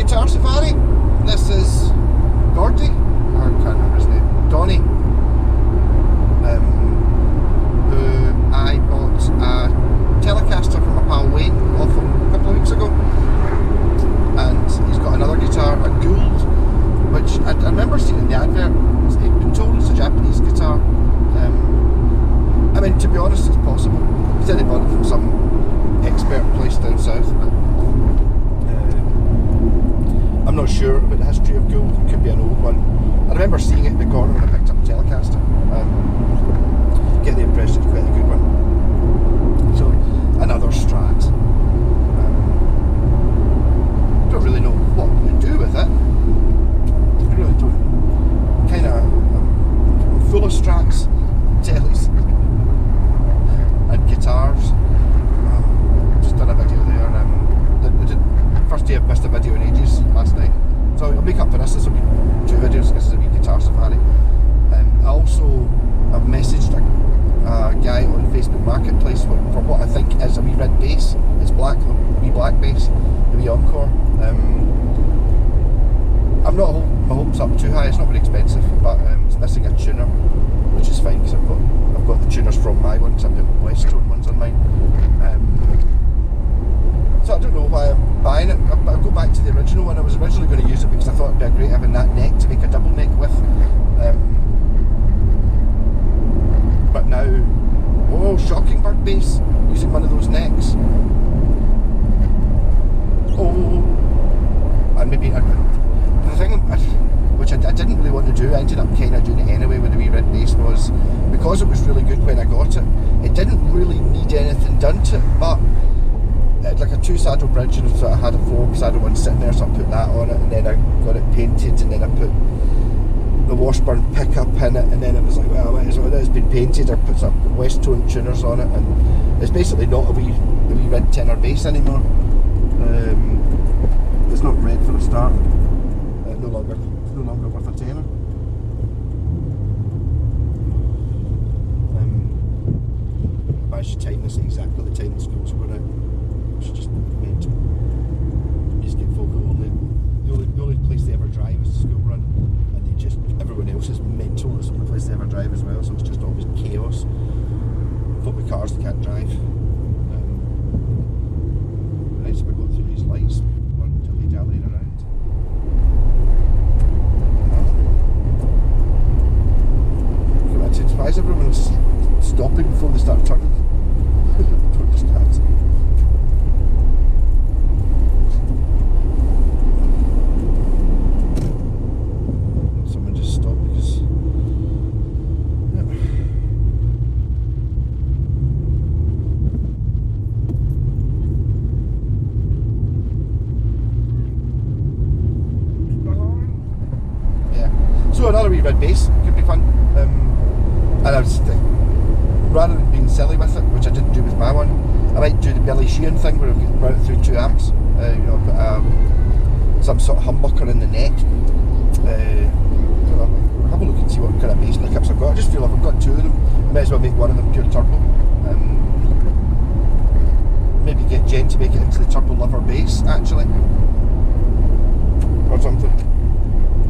Guitar Safari. This is Gordy, I can't remember his name, Donny, who I bought a Telecaster from my pal Wayne off him a couple of weeks ago, and he's got another guitar, a Gould, which I remember seeing in the advert. It's been told it's a Japanese guitar. I mean, to be honest, it's possible. He said he bought it from some expert place down south, but I'm not sure about the history of Gould. It could be an old one. I remember seeing it in the corner when I picked up a Telecaster. Get the impression it's quite a good one. So, another Strat. Don't really know what to do with it. I really don't. I'm full of Strats, Tellies, and guitars. Just done a video there. First day I've missed a video in ages last night, so I'll make up for this. This will be 2 videos. This is a wee Guitar Safari. I also have messaged a guy on Facebook Marketplace for what I think is a wee red bass. It's black, a wee black bass, a wee Encore. I'm not holding my hopes up too high. It's not very expensive, but it's missing a tuner, which is fine because I've got the tuners from my ones. I've got Westone ones on mine. So I don't know why I'm buying it. I'll go back to the original one. I was originally going to use it because I thought it'd be great having that neck to make a double neck with. But now, shocking bird bass using one of those necks. And maybe the thing which I didn't really want to do, I ended up kind of doing it anyway with the wee red bass, was because it was really good when I got it. It didn't really need anything done to it, but it's like a 2-saddle bridge, and so I had a 4-saddle one sitting there, so I put that on it, and then I got it painted, and then I put the Washburn pickup in it, and then it was like, well, it has been painted. I put some Westone tuners on it, and it's basically not a wee red tenor bass anymore. It's not red for a start. It's no longer worth a tenner. I managed to time this at exactly the time the schools were out. It's just mental. Music folk are only the only place they ever drive is the school run, and everyone else is mental. It's the only place they ever drive as well, so it's just always chaos. Folk with cars that can't drive. Right, so we're going through these lights, one dilly-dallying around. Why is everyone stopping before they start turning? Don't understand. Someone just stopped because... Yeah. So another wee red bass could be fun. And I was rather than being silly with it, which I didn't do with my one, I might do the Billy Sheehan thing where I've run it through 2 amps. Put some sort of humbucker in the neck. Have a look and see what kind of bass pickups I've got. I just feel if I've got 2 of them, I might as well make one of them pure turbo. Maybe get Jen to make it into the turbo lover bass actually, or something.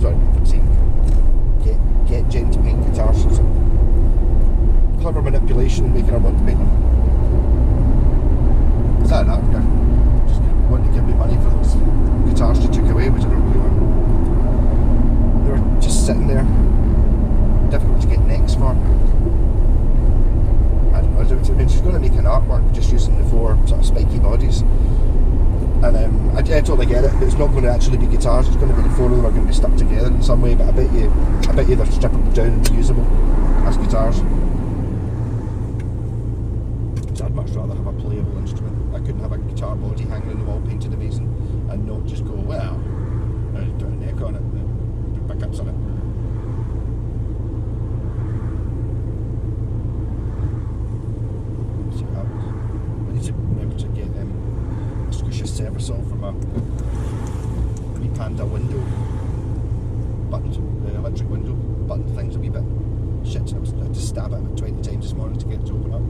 Sorry, I'm saying get Jen to paint guitars or something. Clever manipulation and making her want to paint them. Is that enough? Just want to give me money for those guitars she took away, which I don't really want. They were just sitting there, difficult to get necks for. I don't know. I mean, she's going to make an artwork just using the 4 sort of spiky bodies, and I totally get it. But it's not going to actually be guitars. It's going to be the 4 of them are going to be stuck together in some way. But I bet you they're strippable down and reusable as guitars. I'd much rather have a playable instrument. I couldn't have a guitar body hanging on the wall painted amazing and not just go, well, I'll put a neck on it, put pickups on it. See what happens. I need to remember to get a squishy Servasol from a wee Panda window button, the electric window button thing's a wee bit shit. I had to stab it about 20 times this morning to get it to open up.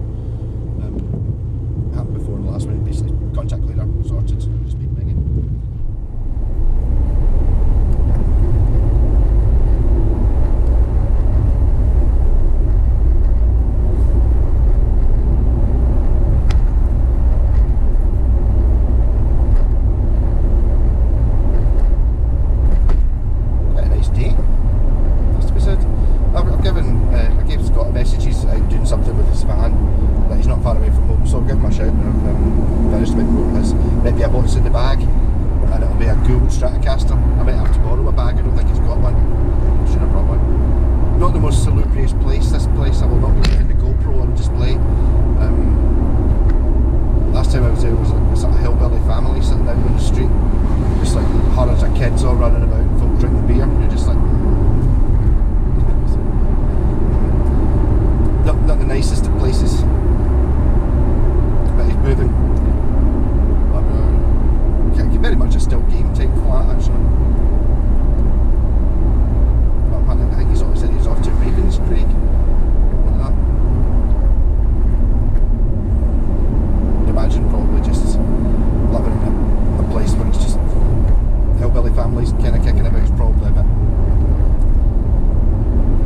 Happened before in the last one, basically contact cleaner sorted, just been ringing. be a what's in the bag, and it'll be a Gould Stratocaster. I might have to borrow a bag, I don't think he's got one. Should have brought one. Not the most salubrious place, this place. I will not be leaving the GoPro on display. Last time I was there was a sort of hillbilly family sitting down on the street, just like hundreds of kids all running about, folk drinking beer, and you're just like, not the nicest of places, but he's moving. Very much a still game type flat, actually. But I think he's always said he's off to Ravenscraig. Like that. I'd imagine probably just living in a place where it's just hillbilly families kind of kicking about is probably a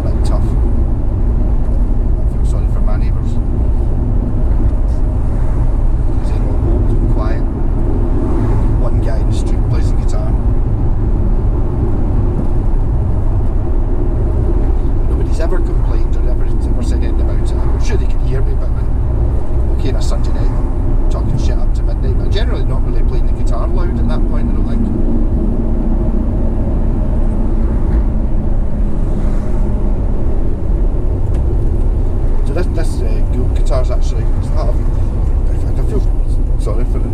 bit tough. I feel sorry for my neighbours. Because they're all old and quiet. One guy in the street plays the guitar. Nobody's ever complained or ever said anything about it. I'm sure they can hear me, but okay, on a Sunday night I'm talking shit up to midnight, but generally not really playing the guitar loud at that point, I don't think. So this Gould guitar's actually, I feel sorry for it.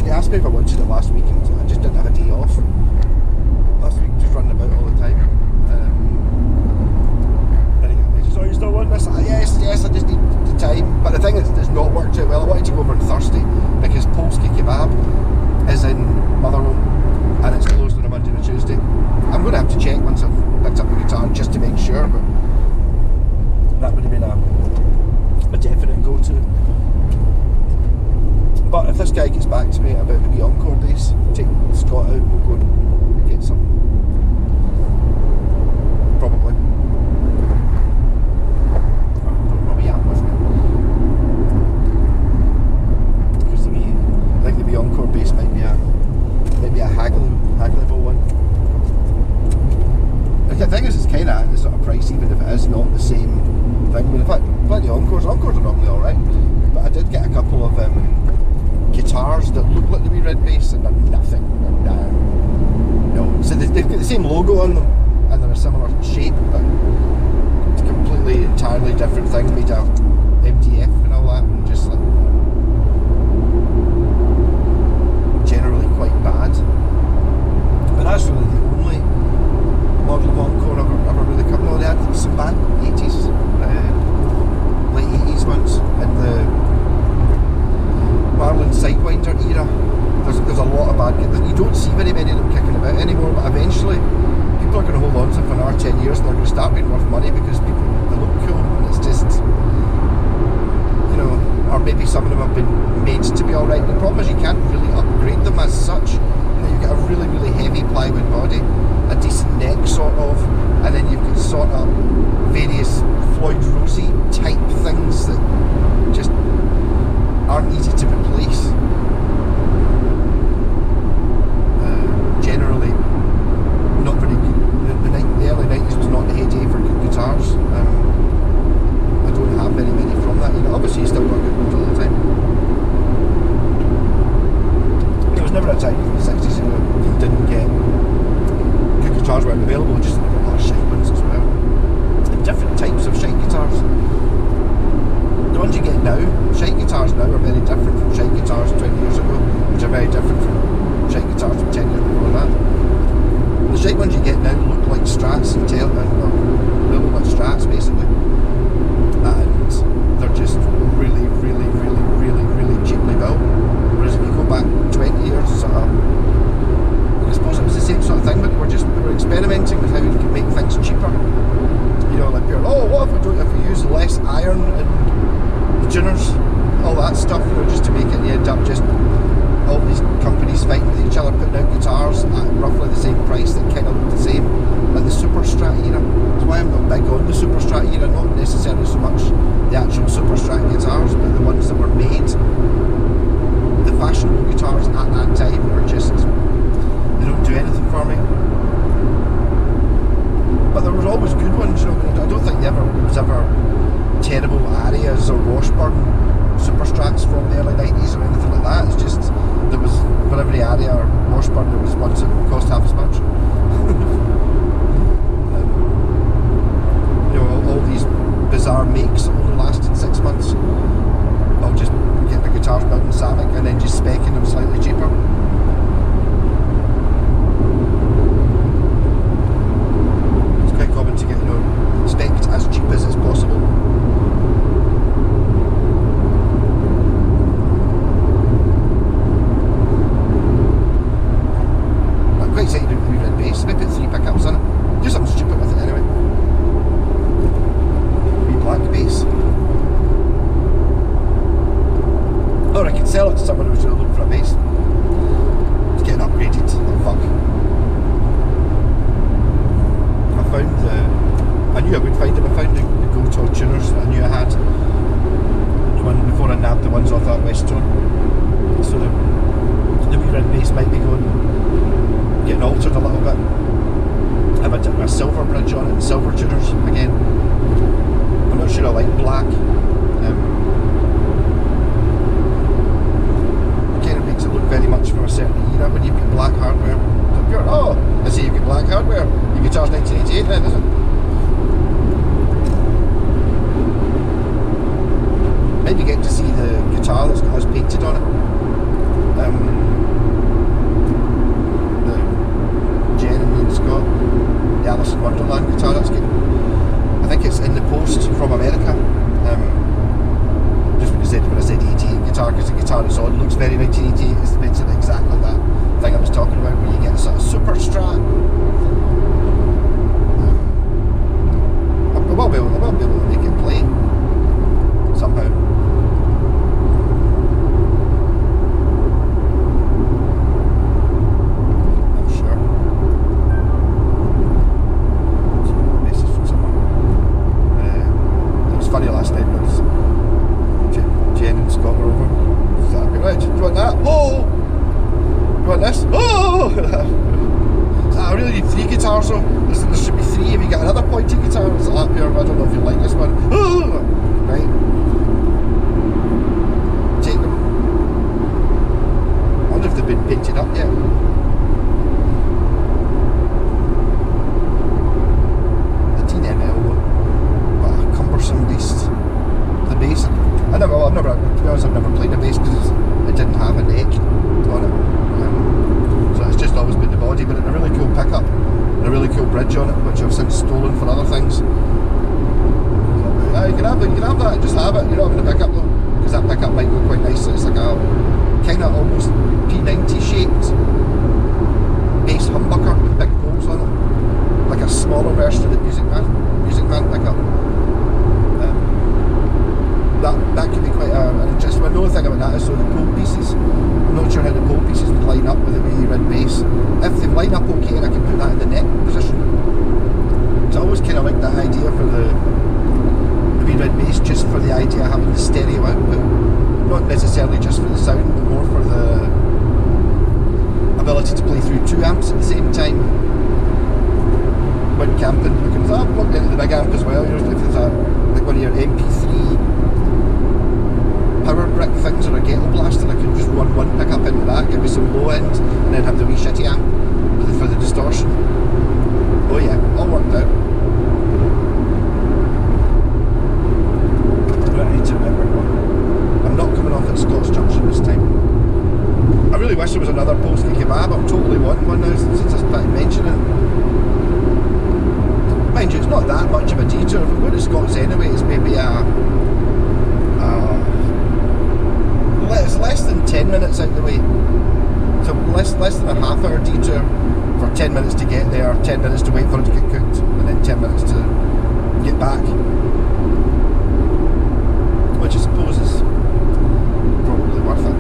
He asked me if I wanted it last week, and I just didn't have a day off. Last week, just running about all the time. And he got me, so you still want this? Yes, I just need the time. But the thing is, it's not worked out well. I wanted to go over on Thursday because Polski Kebab is in Motherwell and it's closed on a Monday and a Tuesday. I'm going to have to check once I've picked up the guitar just to make sure, but that would have been a definite go-to. But if this guy gets back to me about the wee Encore bass, take Scott out, we'll go and get some. Probably. Don't probably am with me. Because I think the wee Encore bass might be a haggleable one. The thing is, it's kind of at the sort of price, even if it is not the same thing. I mean, in fact, plenty of Encores are normally alright, but I did get a couple of guitars that look like the wee red bass and they're nothing. No. So they've got the same logo on them and they're a similar shape, but it's a completely, entirely different thing made of MDF and all that, and just like generally quite bad. But that's really the only model of Encore ever really come. No, they had some bad 80s, late 80s ones in the Marlin Sidewinder era. There's a lot of bad guys. You don't see very many of them kicking about anymore, but eventually people are going to hold on to them for another 10 years and they're going to start being worth money because they look cool, and it's just, you know, or maybe some of them have been made to be alright. The problem is you can't really upgrade them as such. You get a really, really heavy plywood body, a decent neck sort of, and then you've got sort of various Floyd Rossi type things that just aren't easy to replace. Generally not very good. The early 90s was not the heyday for good guitars. I don't have very many from that. You know, obviously you still got good ones all the time. There was never a time in the 60s you didn't get good guitars weren't available, just a lot of shite ones as well. And different types of shite guitars. The ones you get now, shite guitars now are very different from shite guitars 20 years ago, which are very different from shite guitars from 10 years before that. The shite ones you get now look like Strats and they look like Strats basically. And they're just really, really, really, really, really cheaply built. Whereas if you go back 20 years, sort of, I suppose it was the same sort of thing, but we were experimenting with how we could make things cheaper. You know, like what if we use less iron in the tuners, all that stuff, you know, just to make it, you end up just all these companies fighting with each other, putting out guitars at roughly the same price that kind of look the same, like the Super Strat era. That's why I'm not big on the Super Strat era. then just speccing them slightly cheaper. It's quite common to get, you know, specced as cheap as it's possible. I'm quite excited about the wee red base. Maybe put 3 pickups in it. Do something stupid with it anyway. Wee black base. Or I could sell it to someone who's really looking for a base. It's getting upgraded. Oh fuck. I found I knew I would find them. I found the Gold tuners that I knew I had. The one before I nabbed the ones off that West Zone. So the wee red base might be getting altered a little bit. I have a silver bridge on it, silver tuners again. I'm not sure I like black. Makes it look very much from a certain era when you've got black hardware. Oh, I see you've got black hardware. Your guitar's 1988 then, is it? Maybe get to see the guitar that's got us painted on it. The Jen and Ian Scott, the Alice in Wonderland guitar. That's good. I think it's in the post from America. Just when I said 88 guitar, because the guitar it's on looks very 1988. It's basically exactly that thing I was talking about, where you get a sort of super strat. I will be able to make it play somehow. I'm sure. Message from someone. It was funny last night. Jen and Scott were over. Is that right? Do you want that? Oh! You want this? Oh! I really need 3 guitars though. There should be 3 if you get another pointy guitar. It's up here. I don't know if you like this one. Oh! Right. Take them. I wonder if they've been painted up yet. The DML, what a cumbersome beast. The bass. To be honest, I've never played a bass because it didn't have a neck on it. So it's just always been the body, but it's a really cool pickup and a really cool bridge on it, which I've since stolen for other things. You can have that, just have it. You're not having a pickup though, because that pickup might go quite nicely. It's like a kind of almost P90 shaped bass humbucker with big balls on it, like a smaller version of the Music Man pickup. That could be quite an interesting one. The only thing about that is the pole pieces. I'm not sure how the pole pieces would line up with the wee red bass. If they line up okay, I can put that in the neck position. So I always kind of like that idea for the wee red bass, just for the idea of having the stereo output. Not necessarily just for the sound, but more for the ability to play through 2 amps at the same time. When camping, you can plug into the big amp as well. You know, if it's like one of your MP3 power brick things or a ghetto blaster, I can just run one pickup into that, give me some low end, and then have the wee shitty amp for the distortion. Oh yeah, all worked out. Right, I need to remember. I'm not coming off at Scott's Junction this time. I really wish there was another Polski kebab. I'm totally wanting one now since I started mentioning it. Mind you, it's not that much of a detour. If I'm going to Scott's anyway, it's maybe it's less than 10 minutes out the way. So less than a half hour detour for 10 minutes to get there, 10 minutes to wait for it to get cooked, and then 10 minutes to get back. Which I suppose is probably worth it.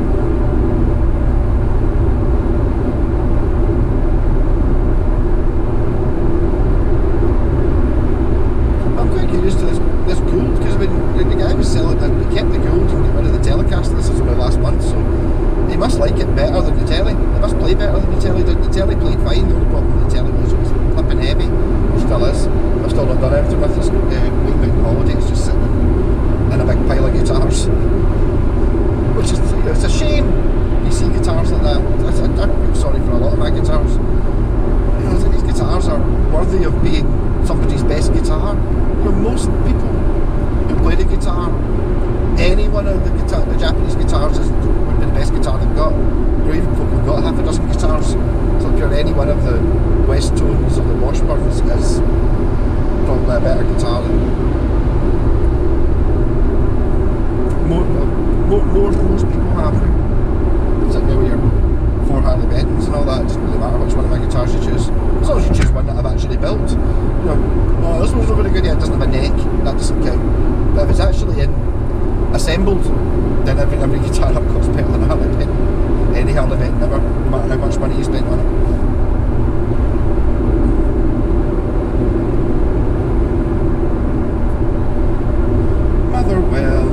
I'm quite curious to this gold, because the guy was selling it, he kept the gold and got rid of the Telecaster. This is only last month, so he must like it better than the telly. It must play better than the telly did. The telly played fine. The only problem with the telly was it was flipping heavy. It still is. I've still not done anything with this Wing Mountain Holiday. It's just sitting in a big pile of guitars, which is, it's a shame you see guitars like that. I feel sorry for a lot of my guitars. You know, these guitars are worthy of being somebody's best guitar. You know, most people who play the guitar, any one of the Japanese guitars would be the best guitar they've a better guitar than most people have. It's like now with your 4 Harley Benton's and all that, it doesn't really matter which one of my guitars you choose. As long as you choose one that I've actually built. You know, oh, this one's not very good yet, it doesn't have a neck, that doesn't count. But if it's actually assembled, then every guitar I've got is better than a Harley Benton. Any Harley Benton ever, no matter how much money you spent on it. Motherwell.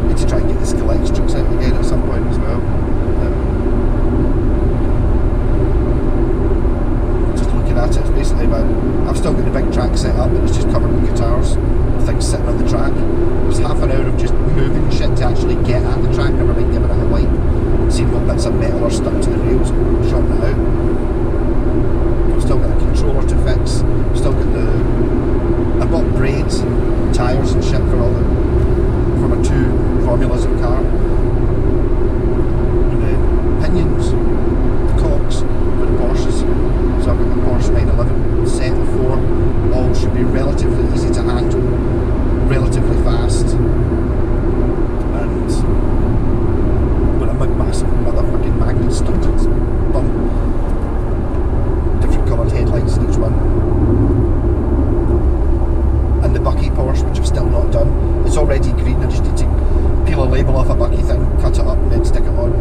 Need to try and get this collect strips out again at some point as well. Just looking at it, it's basically about, I've still got the big track set up, but it's just covered with guitars and things sitting on the track. There's half an hour of just moving shit to actually get at the track, never mind giving it a wipe and seeing what bits of metal are stuck to the rails, shorting it out. I've still got a controller to fix, I've still got I bought braids and tyres and shit for my 2 formulas of car. And then pinions, the cocks for the Porsches. So I've got the Porsche 911 set of 4, all should be relatively easy to handle, relatively fast, and with a massive motherfucking magnet stuck to its bum. Different coloured headlights in each one. And the Bucky Porsche, which I've still not done. It's already green, I just need to peel a label off a Bucky thing, cut it up and then stick it on.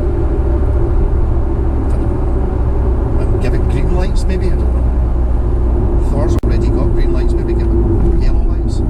And give it green lights maybe, I don't know. Thor's already got green lights, maybe give it yellow lights.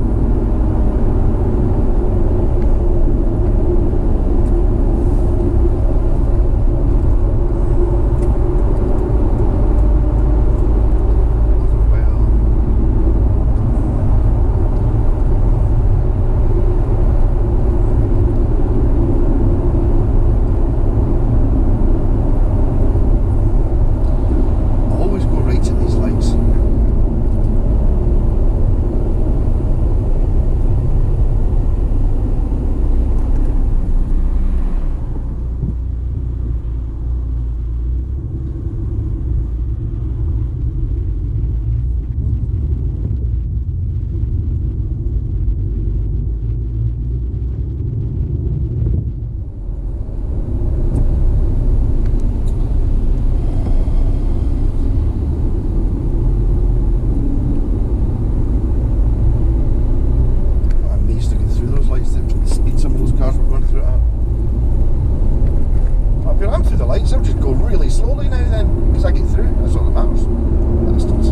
I'll just go really slowly now then, because I get through, that's all that matters. Bastards.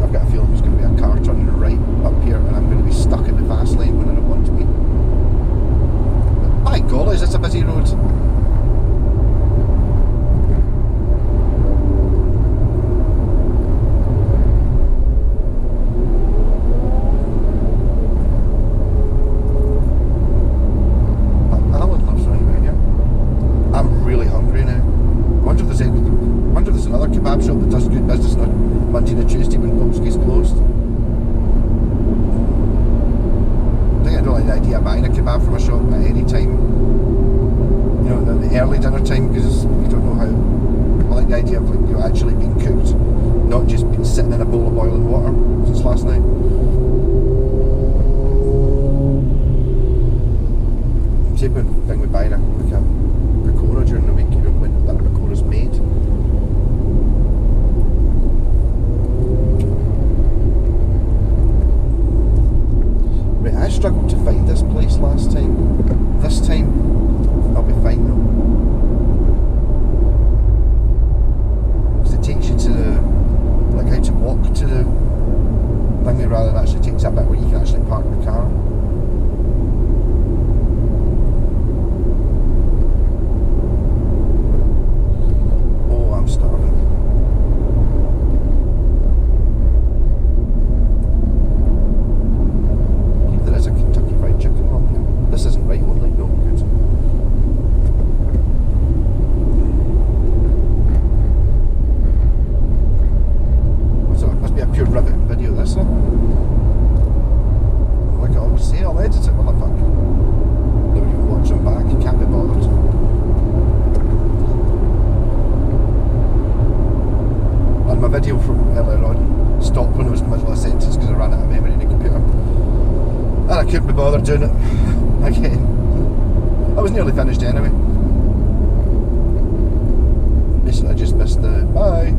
I've got a feeling there's going to be a car turning right up here and I'm going to be stuck in the fast lane when I don't want to be. But by golly, is this a busy road? Kebab shop that does good business on Monday and Tuesday when Polski's closed. I think I don't like the idea of buying a kebab from a shop at any time. You know, the early dinner time, because you don't know how. I like the idea of actually being cooked, not just being sitting in a bowl of boiling water since last night. Same thing with buying a pakora during the week, you know, when that pakora's made. I struggled to find this place last time. This time, I'll be fine though. Because it takes you to like how to walk to the thingy rather than actually takes a bit where you can actually park the car. Oh, I'm starving. This isn't right only, no, good. So it must be a pure riveting video, this one. Like I always say, all I couldn't be bothered doing it again. I was nearly finished anyway. Basically, I just missed the bye.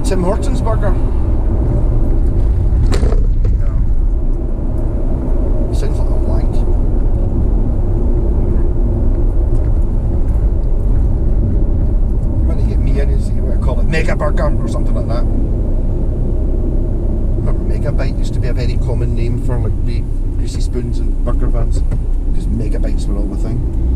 Tim Hortons burger. No. He sounds like a wank. When you get mayonnaise, you want to call it Mega Burger or something like that. Remember, Mega Bite used to be a very common name for like greasy spoons and burger vans because Mega Bites were all the thing.